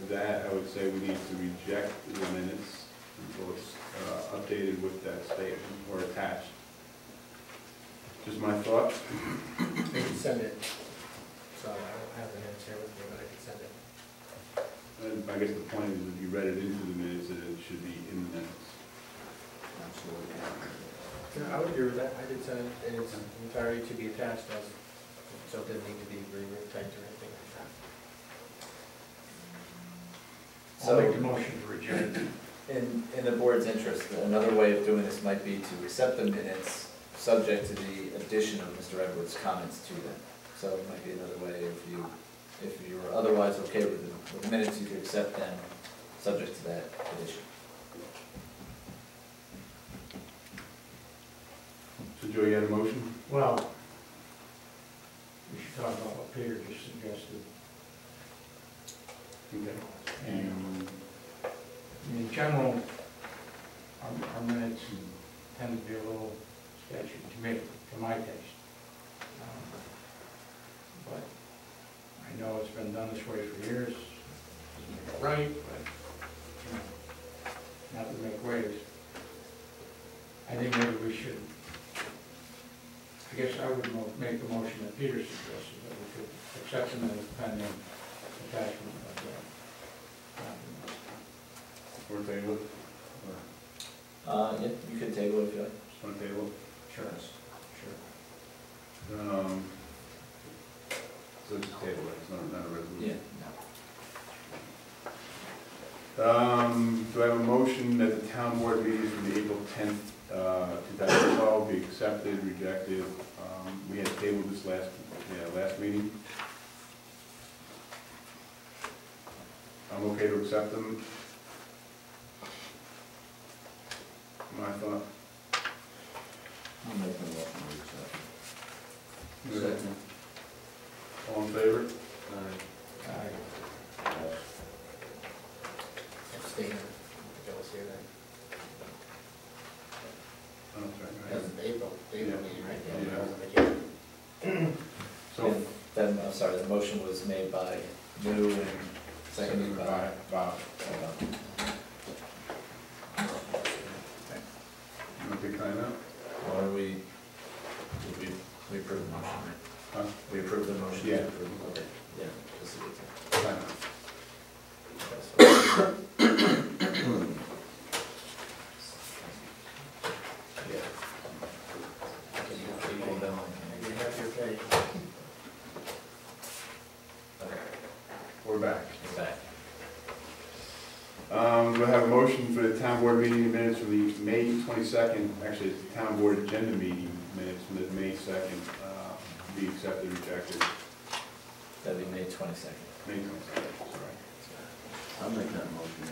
that, I would say we need to reject the minutes until it's updated with that statement or attached. Just my thought. I can send it, so I don't have the minutes here with me, but I can send it. And I guess the point is, if you read it into the minutes, that it should be in the minutes. Absolutely. Yeah, I would agree with that. I did send it in its entirety to be attached as, so it didn't need to be re-typed or anything like that. I'll make the motion to reject. In the board's interest, another way of doing this might be to accept the minutes, subject to the addition of Mr. Edwards' comments to them. So it might be another way, if you were otherwise okay with the minutes, you could accept them, subject to that addition. So Joe, you had a motion? Well, we should talk about what Peter just suggested. Okay. And in general, our minutes tend to be a little sketchy to me, to my taste. But I know it's been done this way for years. Doesn't make it right, but, you know, not to make waves. I think maybe we should, I guess I would make the motion that Peter suggested, that we could accept them as pending attachment of the documents. Or table it? Yeah, you could table it if you like. Just want to table it? Sure. So just table it, it's not a resolution. Yeah. Do I have a motion that the town board meetings from the April 10th, 2012 be accepted, rejected? We had tabled this last meeting. I'm okay to accept them. My thought. I'll make the motion to accept. Second. All in favor? Aye. Abstain. Joe was here then. Oh, that's right, That was right. the April meeting, right? Yeah. I wasn't here. So, And then, I'm sorry, the motion was made by Lou and seconded by Bob. Bob. You want to take time out? Or we approve the motion, right? Huh? We approve the motion? Yeah. Okay, yeah, this is it. Time out. Yeah. People don't. You have your pay. Okay, We're back. we're back. Do I have a motion for the town board meeting minutes from the May 22nd, actually it's the town board agenda meeting minutes from the May 2nd, be accepted, rejected? That'd be May 22nd. May 22nd, sorry. I'll make that motion.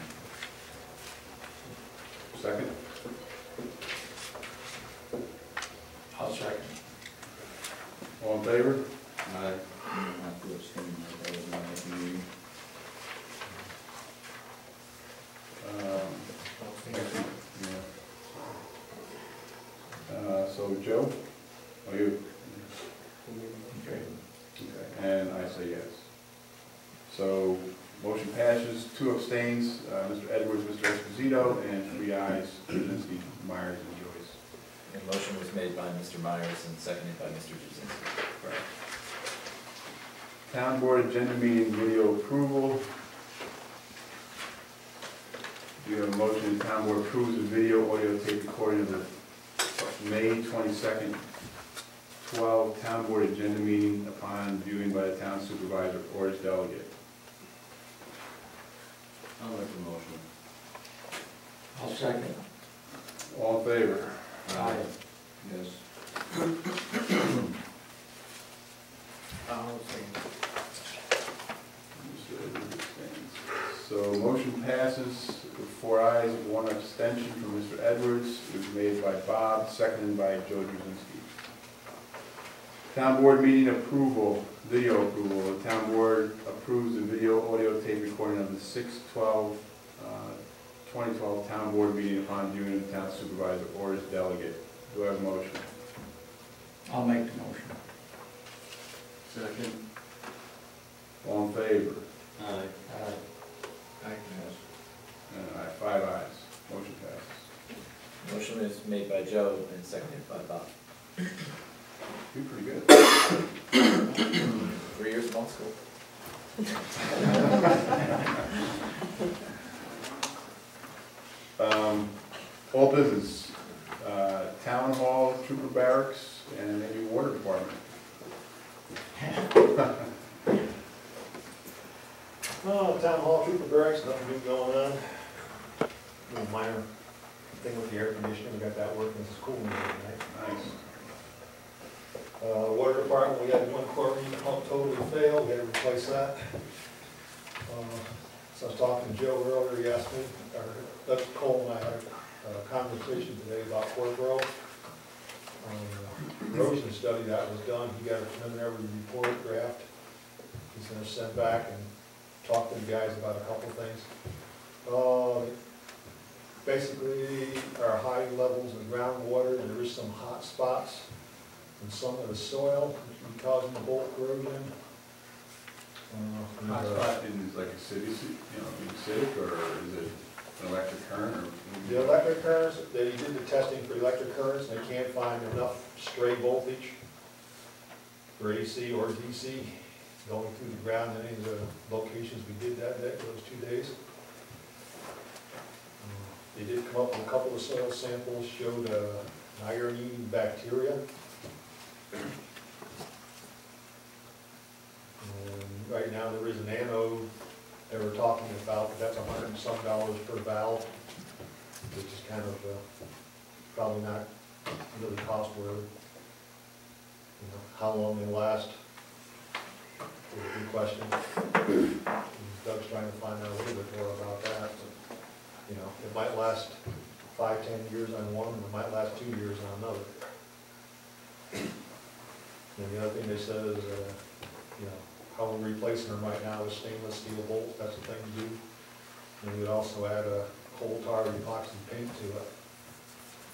Second? I'll second. All in favor? Aye. I don't have to abstain, like I was not at the meeting. So Joe, are you? Okay. Okay, and I say yes. So, motion passes, 2 abstains, Mr. Edwards, Mr. Esposito, and 3 ayes, Jazinski, Myers, and Joyce. The motion was made by Mr. Myers and seconded by Mr. Jazinski. Correct. Town board agenda meeting video approval. Do you have a motion, the town board approves the video audio tape recording of the May 22nd, 12 town board agenda meeting upon viewing by the town supervisor or his delegate? I'll make the motion. I'll second. All in favor? Aye. Yes. I'll abstain. So motion passes with 4 ayes, 1 abstention from Mr. Edwards. It was made by Bob, seconded by Joe Jazinski. Town board meeting approval, video approval. The town board approves the video audio tape recording of the 6/12, 2012 town board meeting upon viewing of the town supervisor or his delegate. Do I have a motion? I'll make the motion. Second. All in favor? Aye. Aye. motion is made by Joe and seconded by Bob. You're pretty good. 3 years of law school. All business, town hall, trooper barracks, and maybe water department. Town hall, trooper barracks, nothing new going on. Little minor thing with the air conditioning, we got that working, it's cool tonight. Nice. Water department, we had one chlorine pump totally failed, we had to replace that. So I was talking to Joe earlier, he asked me, or Dr. Cole and I had a conversation today about Portborough. Erosion study that was done, he got a preliminary report draft. He's gonna send back and talk to the guys about a couple things. Basically, our high levels of groundwater, there is some hot spots in some of the soil, which is causing the bolt corrosion. Hot spot is like a city, acidic, or is it an electric current, or? The electric currents, they did the testing for electric currents, and they can't find enough stray voltage for AC or DC going through the ground in any of the locations we did that day, those 2 days. They did come up with a couple of soil samples, showed an iron-eating bacteria. And right now there is an anode they were talking about, but that's $100 and some per valve, which is kind of probably not really cost worthy. You know, how long they last is a good question. Doug's trying to find out a little bit more about that. But, you know, it might last 5, 10 years on one, and it might last 2 years on another. And the other thing they said is, you know, how we're replacing them right now is stainless steel bolts, that's the thing to do. And we would also add a coal tar epoxy paint to it.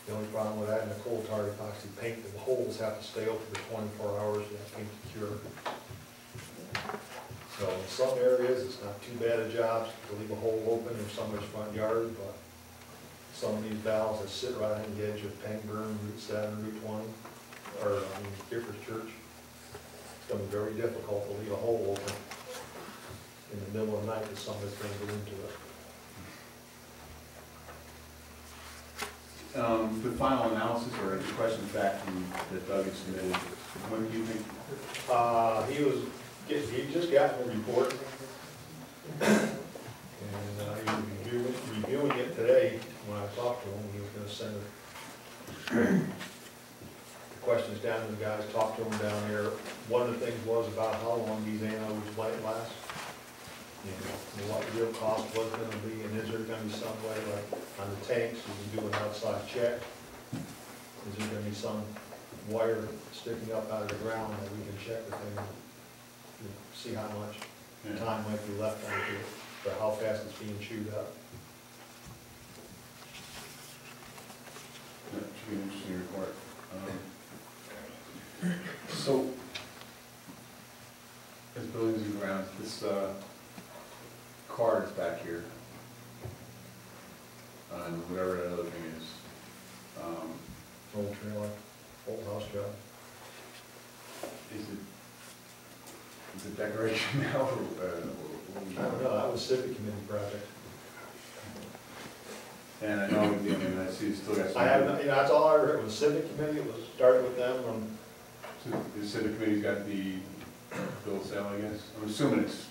The only problem with adding a coal tar epoxy paint, the holes have to stay open for 24 hours for that paint to cure. So in some areas, it's not too bad a job to leave a hole open in somebody's front yard, but some of these valves that sit right on the edge of Pangburn, Route 7, Route 20, or Gifford Church, it's going to be very difficult to leave a hole open in the middle of the night if somebody's going to go into it. The final analysis, or the questions back from that Doug had submitted, when do you think? He just got the report, and he was reviewing it today. When I talked to him, he was going to send the questions down to the guys, talk to them down there. One of the things was about how long these anodes might last, you know, what the real cost was going to be, and is there going to be some way, like on the tanks, you can do an outside check. Is there going to be some wire sticking up out of the ground that we can check the thing, you know, see how much time might be left on it, or how fast it's being chewed up. That should be an interesting report. So, as buildings and grounds, this car is back here, and whatever that other thing is. Old trailer, old house trailer. Is it decoration now, or I don't know, that was civic committee project. And I know, I see you still got some. I have, you know, that's all I heard, it was civic committee, it was started with them, So the civic committee's got the bill of sale, I guess? I'm assuming it's.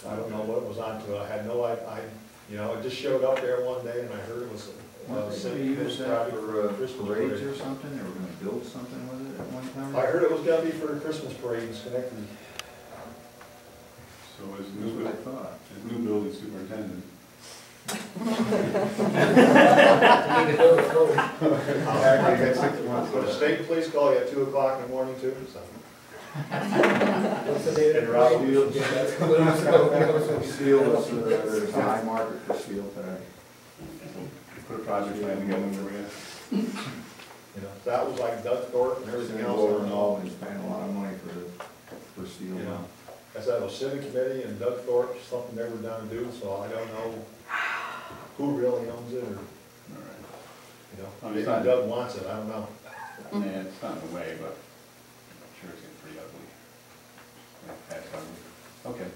I don't know what it was on to, I had no idea, you know, it just showed up there one day and I heard it was Weren't they civic gonna use committee that project for Christmas parades parade. or something? They were gonna build something with it at one time? I heard it was gonna be for a Christmas parade in Schenectady. So as That's what I thought. new building superintendent. But the state police call you at 2 o'clock in the morning too, so. What's the date of the Rob parade? Fields. Yeah, that's cool. Steel was, there's a high market for steel today. Put a project plan together for you. You know, that was like Doug Thorpe and everything else. Over and all, and spent a lot of money for steel. You know, I said it was civic committee and Doug Thorpe, something they were done to do, so I don't know who really owns it or. All right. You know, I'm maybe sorry. Doug wants it, I don't know. Yeah, it's not in the way, but I'm sure it's getting pretty ugly. Yeah, that's ugly. Okay.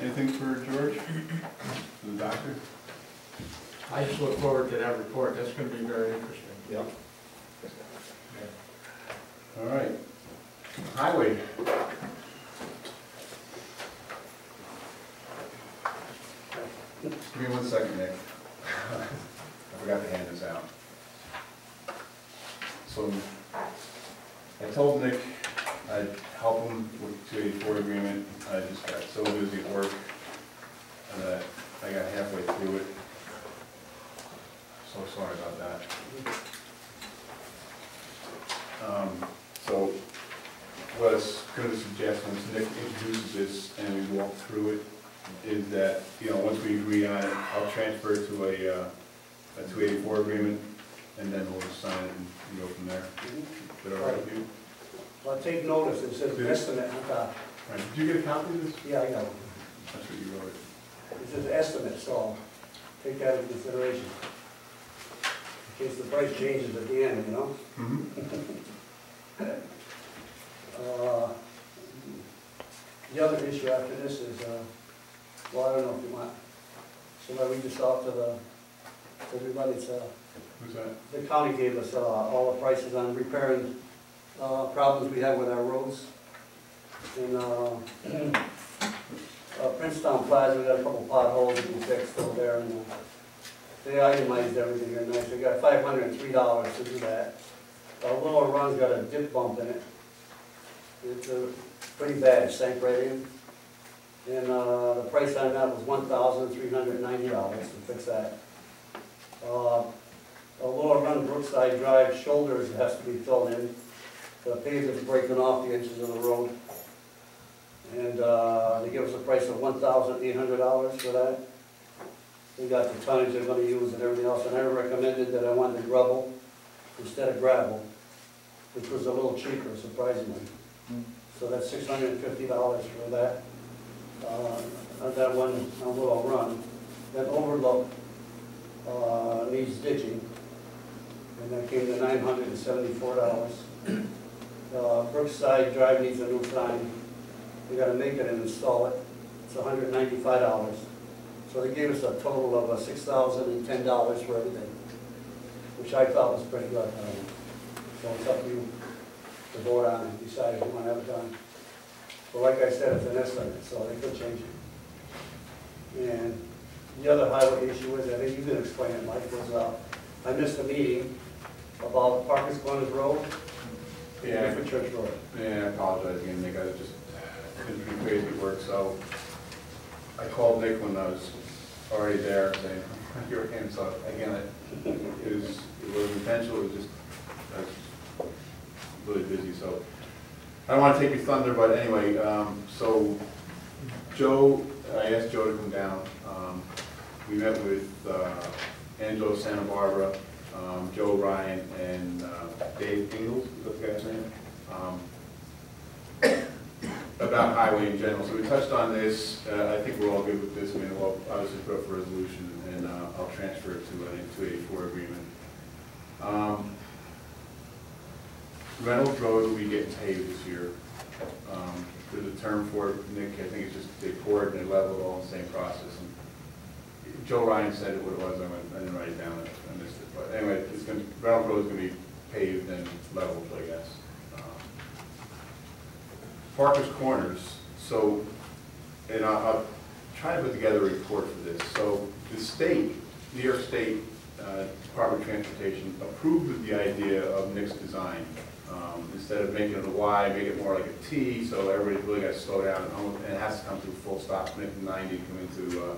Anything for George? The doctor? I just look forward to that report, that's gonna be very interesting. Yep. All right. Highway. Give me 1 second, Nick. I forgot to hand this out. So, I told Nick I'd help him with the 284 agreement. I just got so busy at work that I got halfway through it. So sorry about that. So, what I was going to suggest, once Nick introduces this and we walk through it, is that, once we agree on it, I'll transfer it to a 284 agreement, and then we'll just sign it and go from there. Is that all right with you? Well, take notice, it says estimate on top. All right, did you get a copy of this? Yeah, I know. That's what you wrote. It says estimate, so take that into consideration. In case the price changes at the end, The other issue after this is, well, I don't know if you want, should I read this off to everybody? It's, Who's that? the county gave us all the prices on repairing problems we have with our roads. In Princetown Plaza, we got a couple potholes that we fixed over there, and they itemized everything here nice. We got $503 to do that. The lower run's got a dip bump in it. It's pretty bad, it sank right in. And the price on that was $1,390 to fix that. The lower run Brookside Drive shoulders has to be filled in. The pavement's breaking off the edges of the road. And they give us a price of $1,800 for that. They got the tonnage they're gonna use and everything else, and I recommended that I wanted gravel instead of gravel, which was a little cheaper, surprisingly. So that's $650 for that. That one little run. That overlook needs ditching, and that came to $974. Brookside Drive needs a new sign. We gotta make it and install it. It's $195. So they gave us a total of $6,010 for everything, which I thought was pretty good. So it's up to you to vote on and decide if you want to have it done. But like I said, it's an estimate, so they could change it. And the other highway issue is, I think you can explain it, Mike, was I missed a meeting about Parker's Corners Road, Yeah. Different Church Road. Yeah, I apologize again, Nick, I just been pretty crazy at work, so I called Nick when I was already there, saying, your hands up. Again, it was intentional, it was just, I was really busy, so. I don't want to take your thunder, but anyway, so Joe, I asked Joe to come down. We met with Angelo Santa Barbara, Joe Ryan, and Dave Ingalls, is that the guy's name? About highway in general. So we touched on this. I think we're all good with this. I mean, we'll obviously put up a resolution, and I'll transfer it to an 284 agreement. Reynolds Road will be getting paved this year. There's a term for it, Nick. I think it's just they poured and they leveled all in the same process. And Joe Ryan said it what it was. I didn't write it down. I missed it. But anyway, Reynolds Road is going to be paved and leveled, I guess. Parker's Corners, so, and I'll try to put together a report for this. So the state, New York State Department of Transportation approved of the idea of Nick's design. Instead of making it a Y, make it more like a T, so everybody's really got to slow down, and it has to come to a full stop, make the 90 come into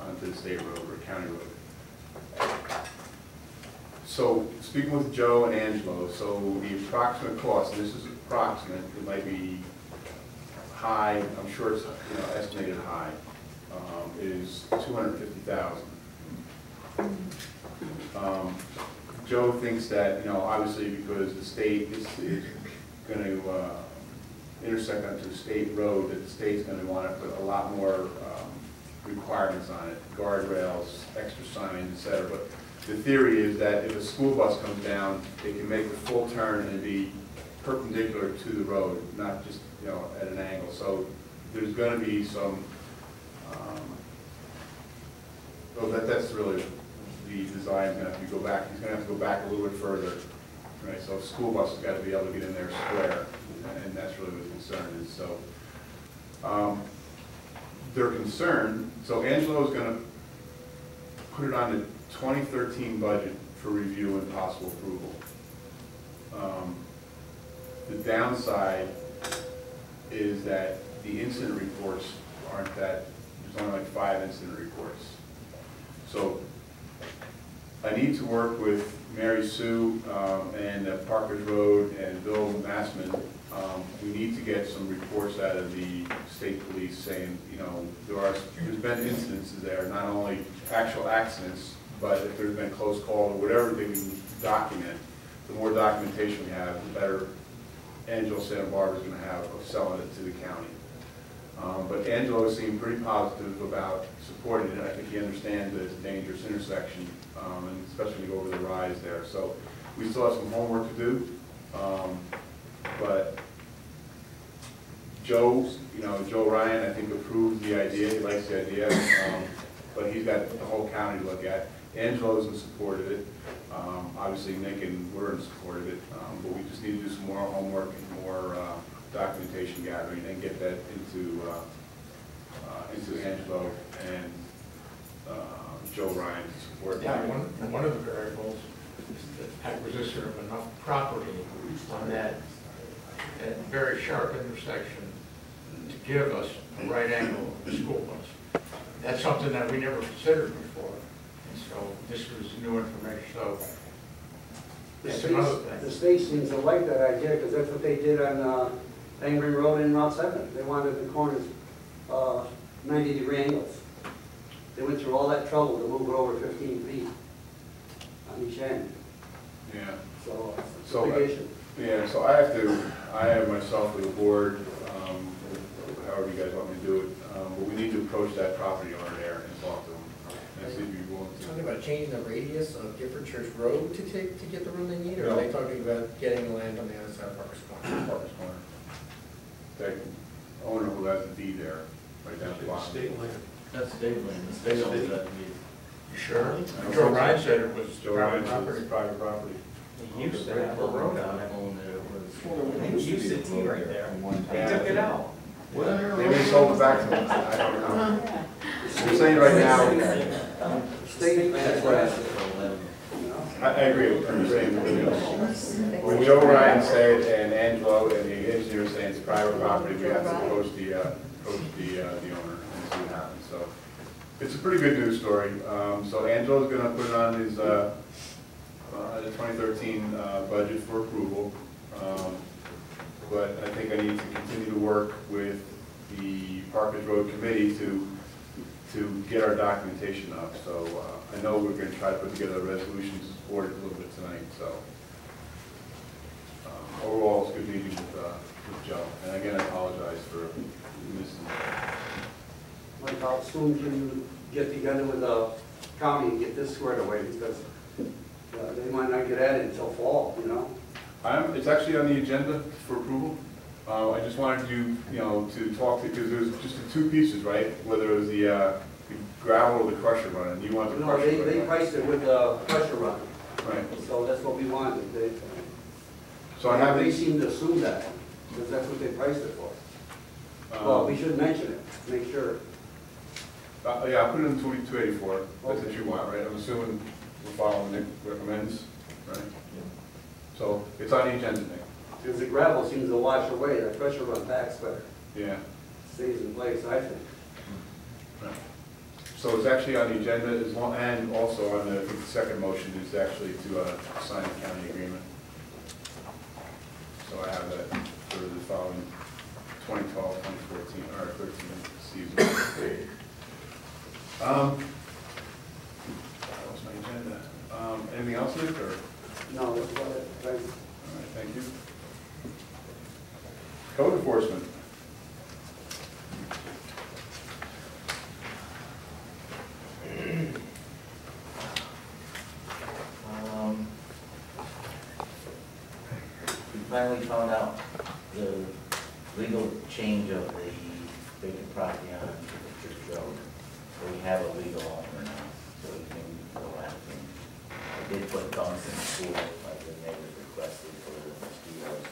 onto the state road or county road. So, speaking with Joe and Angelo, so the approximate cost, and this is approximate, it might be high, I'm sure it's estimated high, is $250,000. Joe thinks that, obviously because the state is going to intersect onto a state road, that the state's going to want to put a lot more requirements on it, guardrails, extra signs, et cetera. But the theory is that if a school bus comes down, it can make the full turn and be perpendicular to the road, not just, you know, at an angle. So there's gonna be some, well, that's really the design. Gonna have to go back, he's gonna have to go back a little bit further, right? So a school bus has got to be able to get in there square, and that's really what the concern is. So they're concerned, so Angelo's gonna put it on the 2013 budget for review and possible approval. The downside is that the incident reports aren't that, there's only like 5 incident reports. So I need to work with Mary Sue and Parker's Road and Bill Massman. We need to get some reports out of the state police saying, you know, there's been incidences there, not only actual accidents, but if there's been close call or whatever they can document. The more documentation we have, the better Angelo Santa Barbara is going to have of selling it to the county. But Angelo seemed pretty positive about supporting it. I think he understands that it's a dangerous intersection, and especially when you go over the rise there. So we still have some homework to do, but Joe Ryan, I think, approved the idea. He likes the idea, but he's got the whole county to look at. Angelo's in support of it. Obviously, Nick and we're in support of it, but we just need to do some more homework and more documentation gathering and get that into Angelo and Joe Ryan to support. Yeah, one of the variables is the acquisition of enough property on that very sharp intersection to give us a right angle of the school bus. That's something that we never considered before, and so this was new information, so it's another thing. The state seems to like that idea, because that's what they did on Angry Road and Route 7. They wanted the corners 90-degree angles. They went through all that trouble to move it over 15 feet on each end. Yeah. So it's a So, big issue. Yeah, so I have myself with the board, however you guys want me to do it, but we need to approach that property owner there and talk to them. And see if you're willing to. Talking about changing the radius of Gifford Church Road to get the room they need, or No. are they talking about getting land on the other side of Parker's Corner? Parker's Corner. That owner who has the deed there, right down at the bottom. State land. That's state land, the state owns that deed. You sure? I Joe don't Ryan think so. said it was Joe private Ryan said property. it's private property. He used to have a road on it. Owned it, it was. He used to be right there. From one He time. took it out. Maybe he sold it back to him, I don't know. I'm saying right now, State land grass. I agree with what you're saying. When Joe Ryan said, and Angelo and the engineer saying it's private property, we have to approach the owner and see what happens. So it's a pretty good news story. So Angelo's gonna put it on his, the 2013 budget for approval. But I think I need to continue to work with the Parkers Road Committee to get our documentation up. So I know we're going to try to put together a resolution to support it a little bit tonight. So overall, it's a good meeting with Joe. And again, I apologize for missing. Like, how soon can you get together with the county and get this squared away? Because they might not get at it until fall, you know? It's actually on the agenda for approval. I just wanted you, to talk to, because there's just the two pieces, right? Whether it was the gravel or the crusher run, and you want the No, crusher run. they priced it with the pressure run, Right. so that's what we wanted. So I have They these, seem to assume that, because that's what they priced it for. Well, we should mention it, make sure. yeah, I'll put it in 2284. That's what you want, right? I'm assuming we're following Nick recommends, right? So it's on the agenda, Nick. Because the gravel seems to wash away, the pressure run packs better, Yeah. stays in place, I think. Right. So it's actually on the agenda as well, and also on the second motion is actually to sign the county agreement. So I have that for the following 2012, 2014, or 13 season. That was my agenda. Anything else, Nick, or? No, that's about it, thanks. All right, thank you. Code enforcement. finally found out the legal change of the vacant property on Church Road. So we have a legal owner now, so we can go after him. I did put bunks in the pool, like the neighbors requested for the mosquitoes.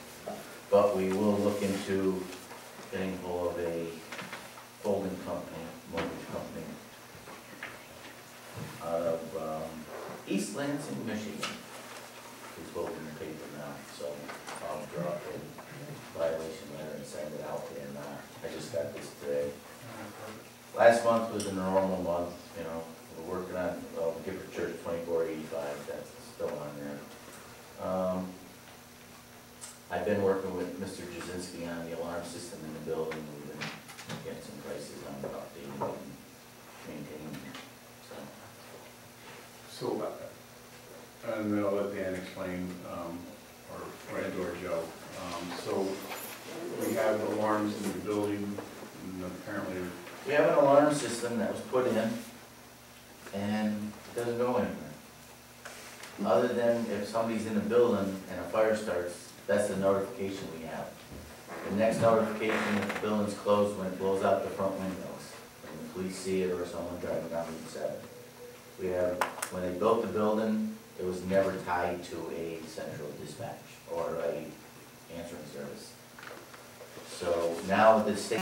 But we will look into getting hold of a folding company, mortgage company, out of East Lansing, Michigan, who's holding the paper now, so I'll draw up a violation letter and send it out, and I just got this today. Last month was a normal month, you know, we're working on, Gifford Church 2485, that's still on there. I've been working with Mr. Jasinski on the alarm system in the building, we've been getting some prices on updating and maintaining it, so. So, and then I'll let Dan explain, or Joe. So, we have alarms in the building, and apparently, We have an alarm system that was put in, and it doesn't go anywhere. Other than if somebody's in a building and a fire starts, that's the notification we have. The next notification, if the building's closed, when it blows out the front windows, when the police see it or someone driving down Route 7. We have, when they built the building, it was never tied to a central dispatch or a answering service. So now the state